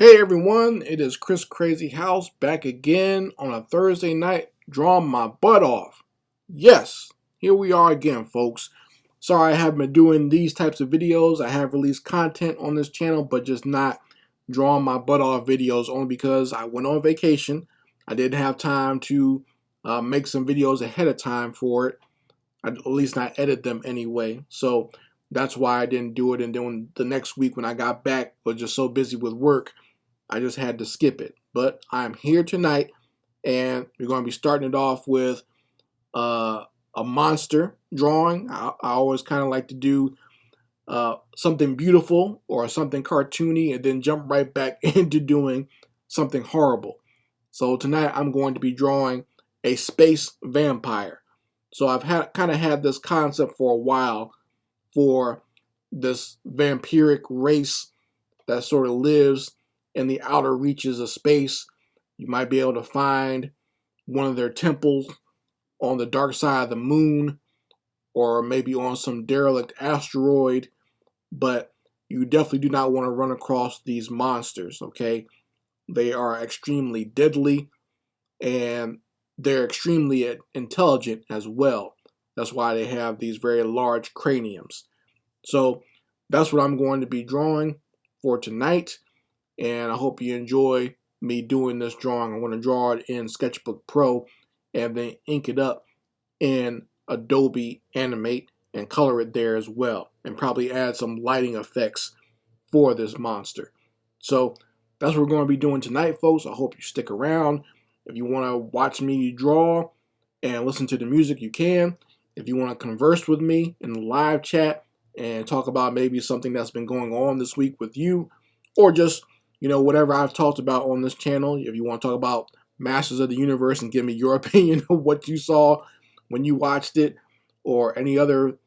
Hey everyone, it is Chris Crazyhouse back again on a Thursday night, drawing my butt off. Yes, here we are again, folks. Sorry I haven't been doing these types of videos. I have released content on this channel, but just not drawing my butt off videos, only because I went on vacation. I didn't have time to make some videos ahead of time for it. At least not edit them anyway. So that's why I didn't do it. And then the next week when I got back, I was just so busy with work, I just had to skip it. But I'm here tonight, and we're going to be starting it off with a monster drawing. I always kind of like to do something beautiful or something cartoony and then jump right back into doing something horrible. So tonight I'm going to be drawing a space vampire. So I've kind of had this concept for a while for this vampiric race that sort of lives in the outer reaches of space. You might be able to find one of their temples on the dark side of the moon, or maybe on some derelict asteroid, but you definitely do not want to run across these monsters, okay? They are extremely deadly, and they're extremely intelligent as well. That's why they have these very large craniums. So that's what I'm going to be drawing for tonight, and I hope you enjoy me doing this drawing. I'm going to draw it in Sketchbook Pro and then ink it up in Adobe Animate and color it there as well, and probably add some lighting effects for this monster. So that's what we're going to be doing tonight, folks. I hope you stick around. If you want to watch me draw and listen to the music, you can. If you want to converse with me in the live chat and talk about maybe something that's been going on this week with you, or just, you know, whatever I've talked about on this channel. If you want to talk about Masters of the Universe and give me your opinion of what you saw when you watched it, or any other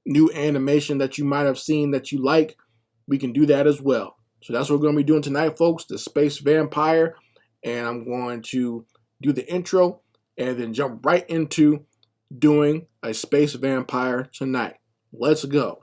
new animation that you might have seen that you like, we can do that as well. So that's what we're going to be doing tonight, folks, the Space Vampire. And I'm going to do the intro and then jump right into doing a Space Vampire tonight. Let's go.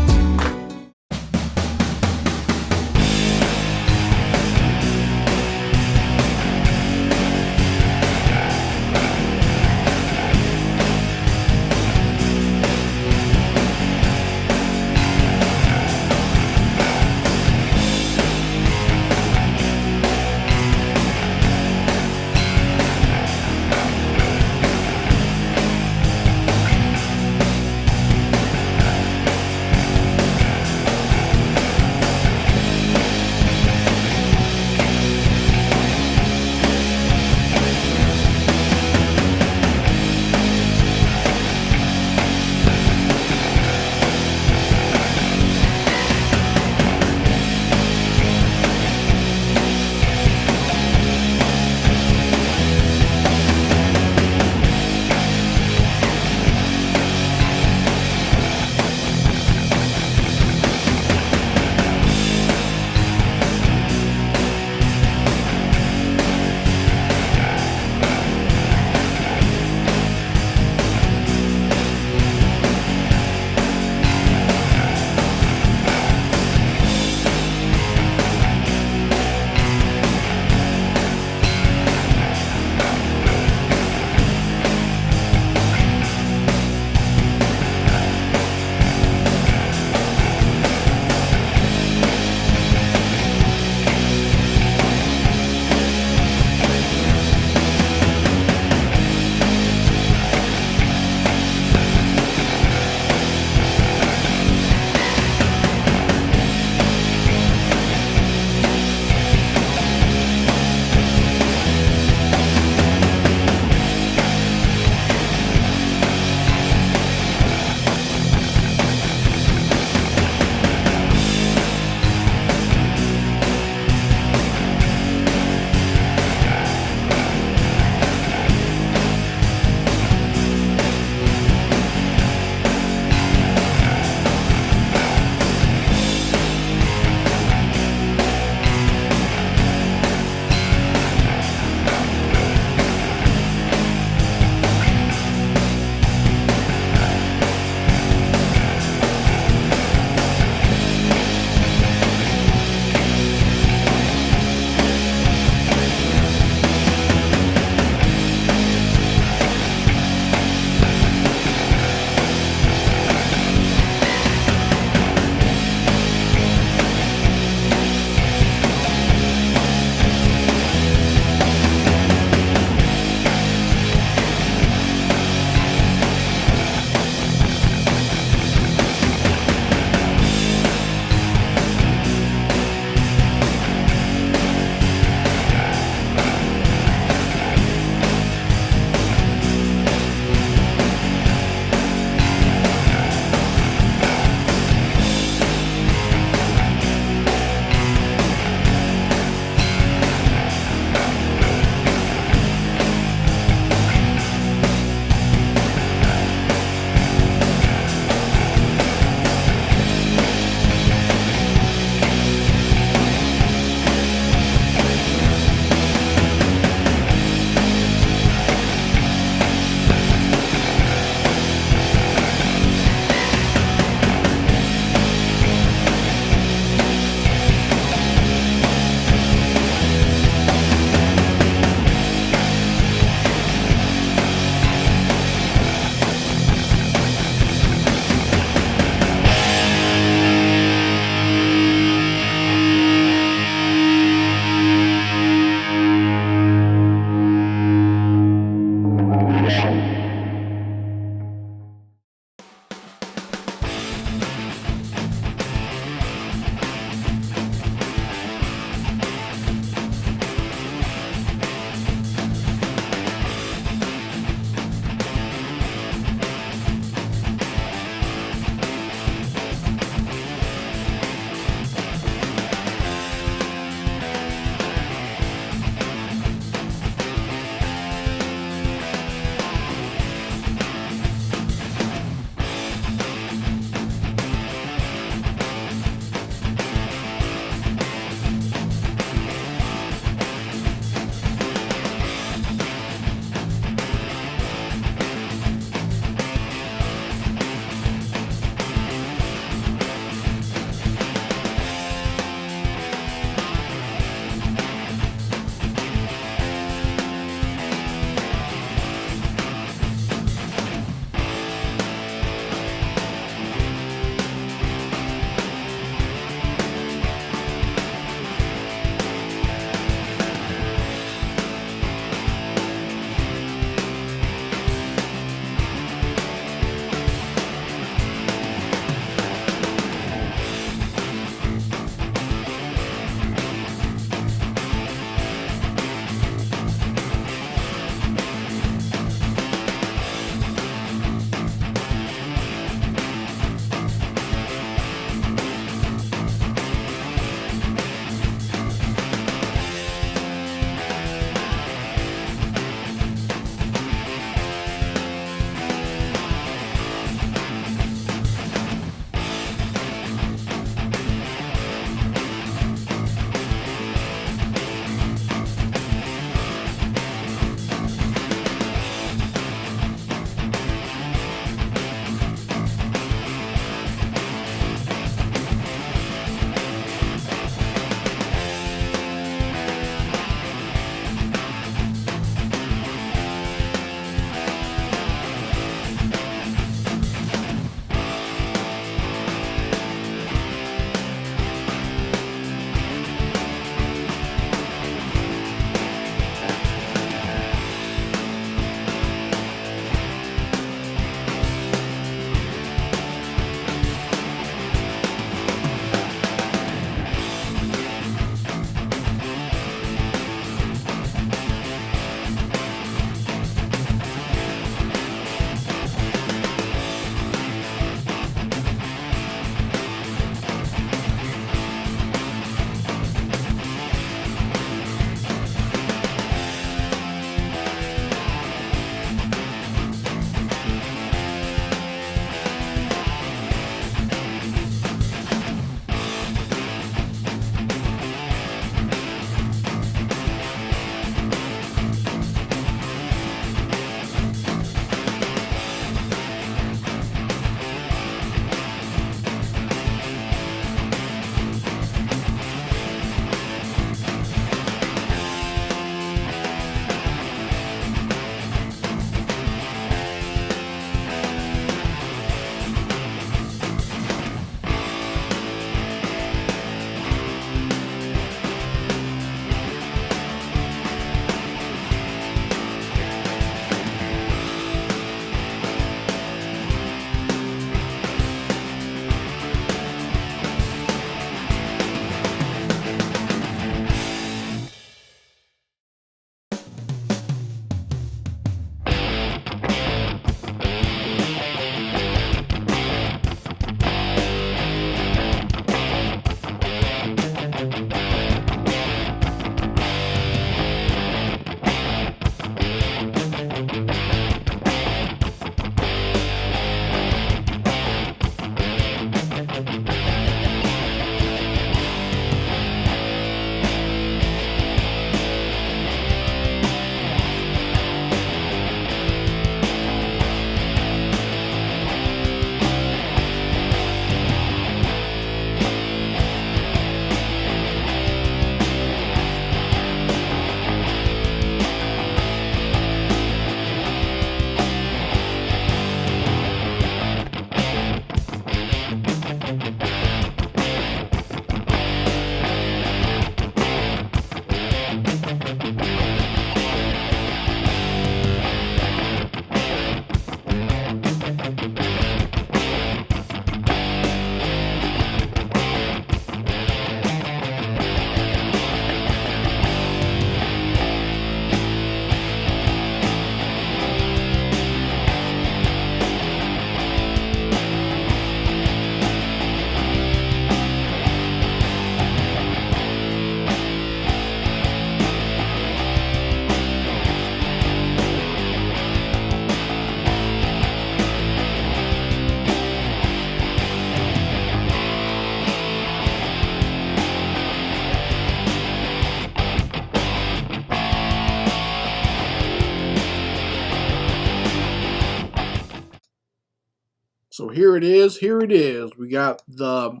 here it is. Here it is. We got the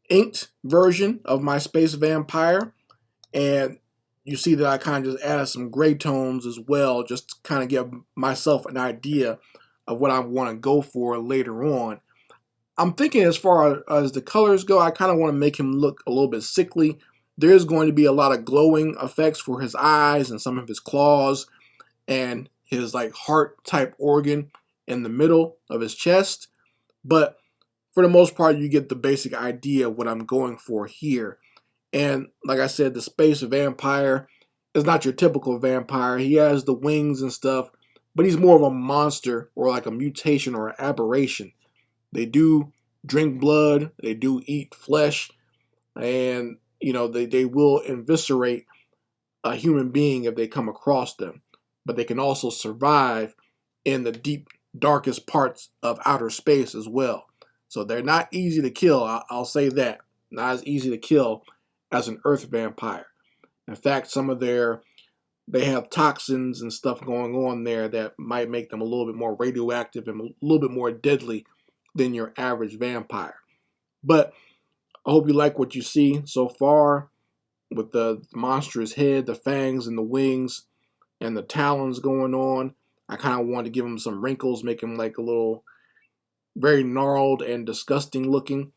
inked version of my space vampire, and you see that I kind of just added some gray tones as well, just to kind of give myself an idea of what I want to go for later on. I'm thinking as far as the colors go, I kind of want to make him look a little bit sickly. There's going to be a lot of glowing effects for his eyes and some of his claws and his like heart type organ in the middle of his chest. But for the most part, you get the basic idea of what I'm going for here. And like I said, the space vampire is not your typical vampire. He has the wings and stuff, but he's more of a monster or like a mutation or an aberration. They do drink blood, they do eat flesh, and you know they will eviscerate a human being if they come across them. But they can also survive in the deep, darkest parts of outer space as well. So they're not easy to kill, I'll say that. Not as easy to kill as an earth vampire. In fact, they have toxins and stuff going on there that might make them a little bit more radioactive and a little bit more deadly than your average vampire. But I hope you like what you see so far with the monstrous head, the fangs and the wings and the talons going on. I kind of wanted to give him some wrinkles, make him like a little very gnarled and disgusting looking,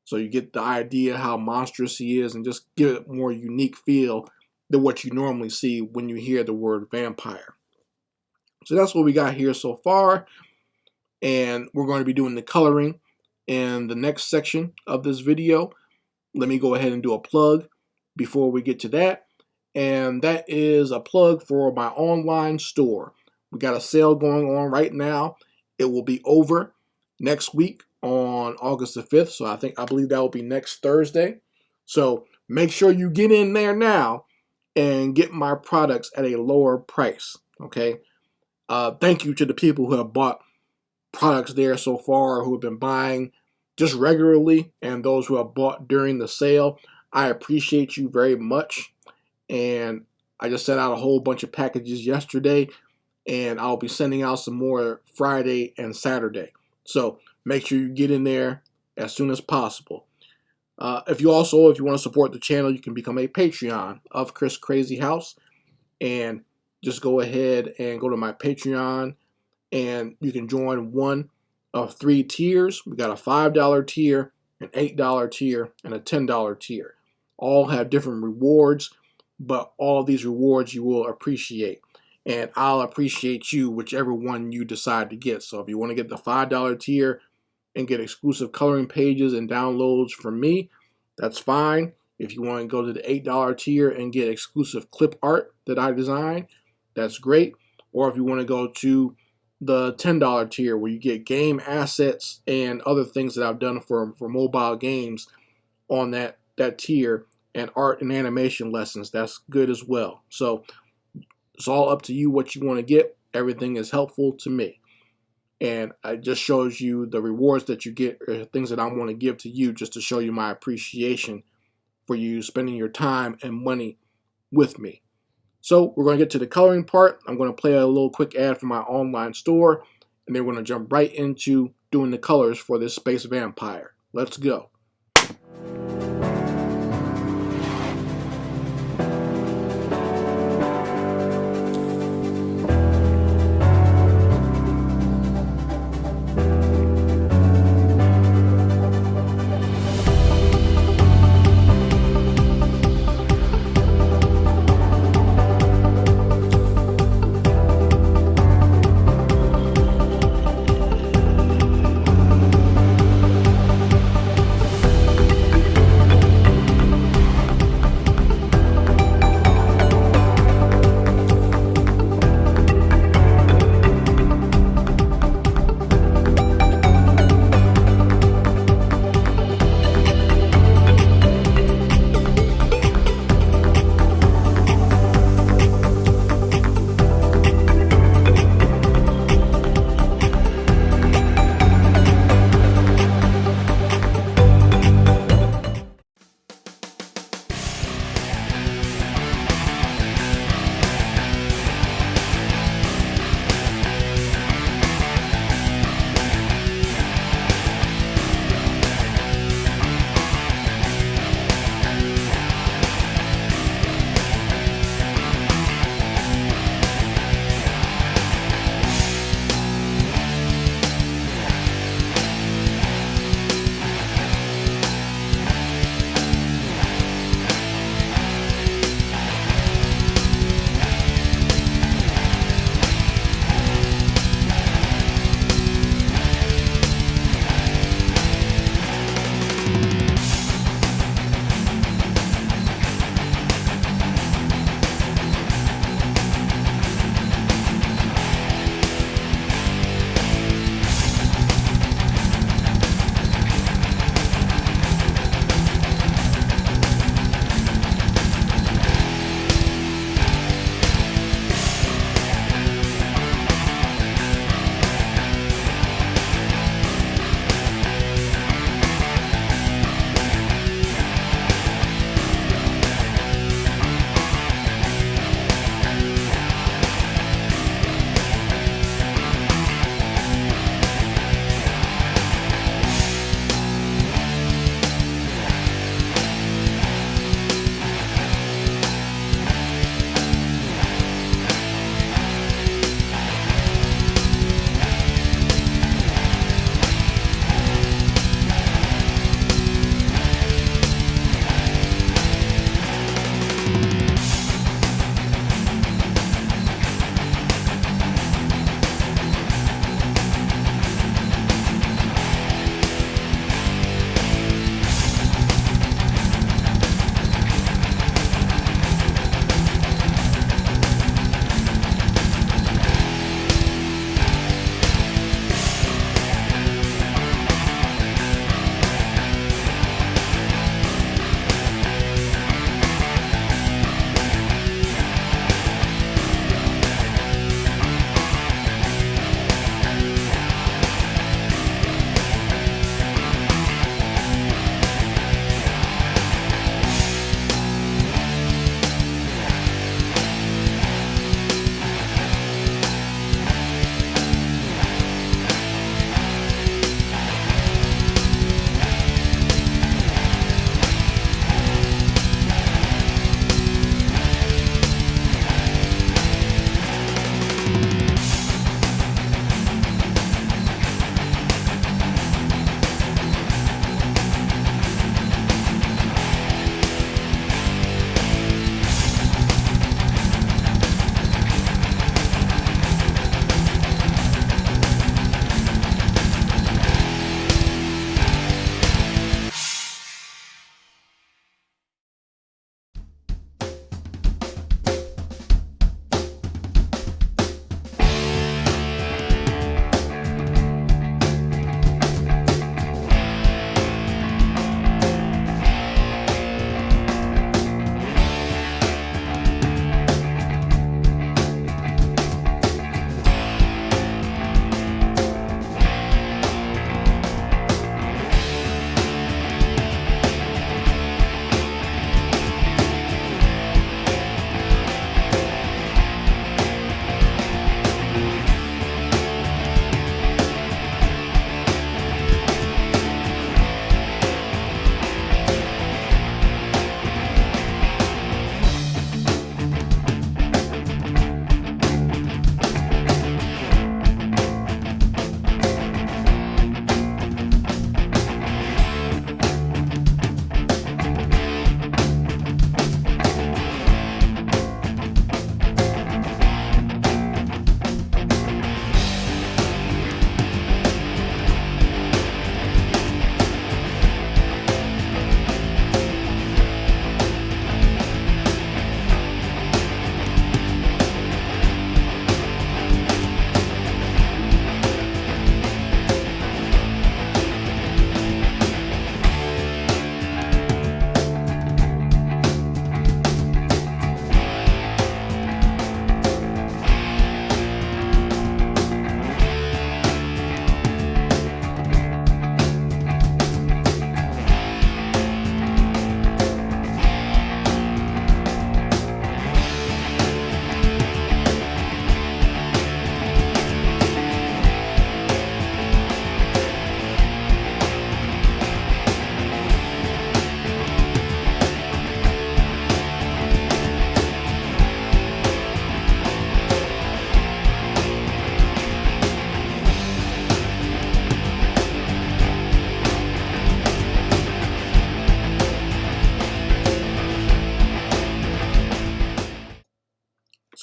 so you get the idea how monstrous he is and just give it a more unique feel than what you normally see when you hear the word vampire. So that's what we got here so far, and we're going to be doing the coloring in the next section of this video. Let me go ahead and do a plug before we get to that, and that is a plug for my online store. We got a sale going on right now. It will be over next week on August the 5th, so I believe that will be next Thursday. So make sure you get in there now and get my products at a lower price, okay? Thank you to the people who have bought products there so far, who have been buying just regularly, and those who have bought during the sale. I appreciate you very much, and I just sent out a whole bunch of packages yesterday, and I'll be sending out some more Friday and Saturday. So make sure you get in there as soon as possible. If you want to support the channel, you can become a Patreon of Chris Crazyhouse, and just go ahead and go to my Patreon, and you can join one of 3 tiers. We got a $5 tier, an $8 tier, and a $10 tier. All have different rewards, but all of these rewards you will appreciate. And I'll appreciate you, whichever one you decide to get. So if you want to get the $5 tier and get exclusive coloring pages and downloads from me, that's fine. If you want to go to the $8 tier and get exclusive clip art that I design, that's great. Or if you want to go to the $10 tier where you get game assets and other things that I've done for mobile games on that tier, and art and animation lessons, that's good as well. So it's all up to you what you want to get. Everything is helpful to me. And it just shows you the rewards that you get, or things that I want to give to you, just to show you my appreciation for you spending your time and money with me. So we're going to get to the coloring part. I'm going to play a little quick ad for my online store, and then we're going to jump right into doing the colors for this space vampire. Let's go.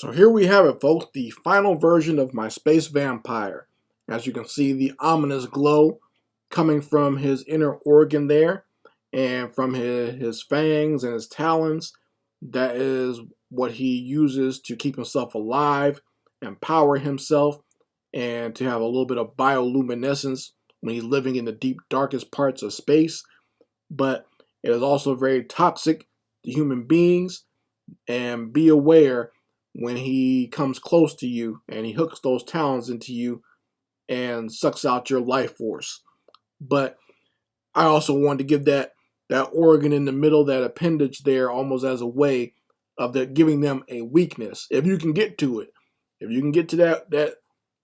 So here we have it, folks, the final version of my space vampire. As you can see, the ominous glow coming from his inner organ there, and from his fangs and his talons. That is what he uses to keep himself alive, empower himself, and to have a little bit of bioluminescence when he's living in the deep, darkest parts of space. But it is also very toxic to human beings, and be aware when he comes close to you and he hooks those talons into you and sucks out your life force. But I also wanted to give that organ in the middle, that appendage there, almost as a way of giving them a weakness. If you can get to it, if you can get to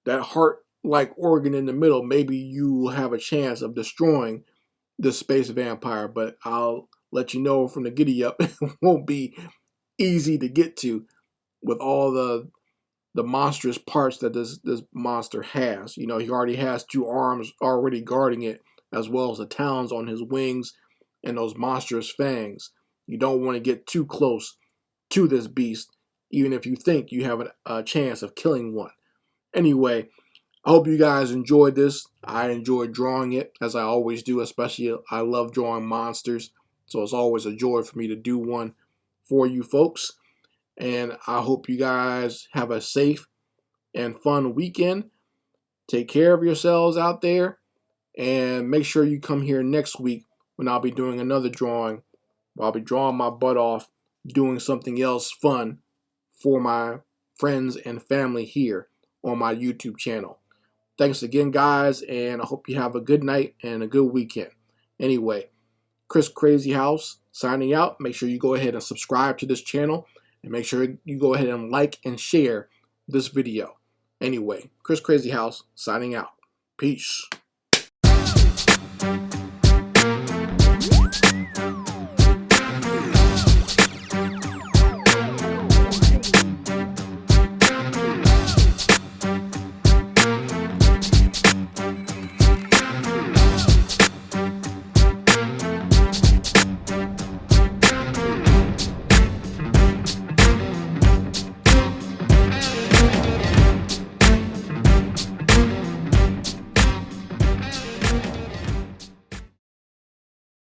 that heart-like organ in the middle, maybe you will have a chance of destroying this space vampire. But I'll let you know from the giddy up, it won't be easy to get to with all the monstrous parts that this monster has. You know, he already has 2 arms already guarding it, as well as the talons on his wings and those monstrous fangs. You don't want to get too close to this beast, even if you think you have a chance of killing one. Anyway, I hope you guys enjoyed this. I enjoyed drawing it, as I always do, especially I love drawing monsters. So it's always a joy for me to do one for you folks. And I hope you guys have a safe and fun weekend. Take care of yourselves out there. And make sure you come here next week when I'll be doing another drawing. I'll be drawing my butt off, doing something else fun for my friends and family here on my YouTube channel. Thanks again, guys, and I hope you have a good night and a good weekend. Anyway, Chris Crazyhouse signing out. Make sure you go ahead and subscribe to this channel, and make sure you go ahead and like and share this video. Anyway, Chris Crazyhouse signing out. Peace.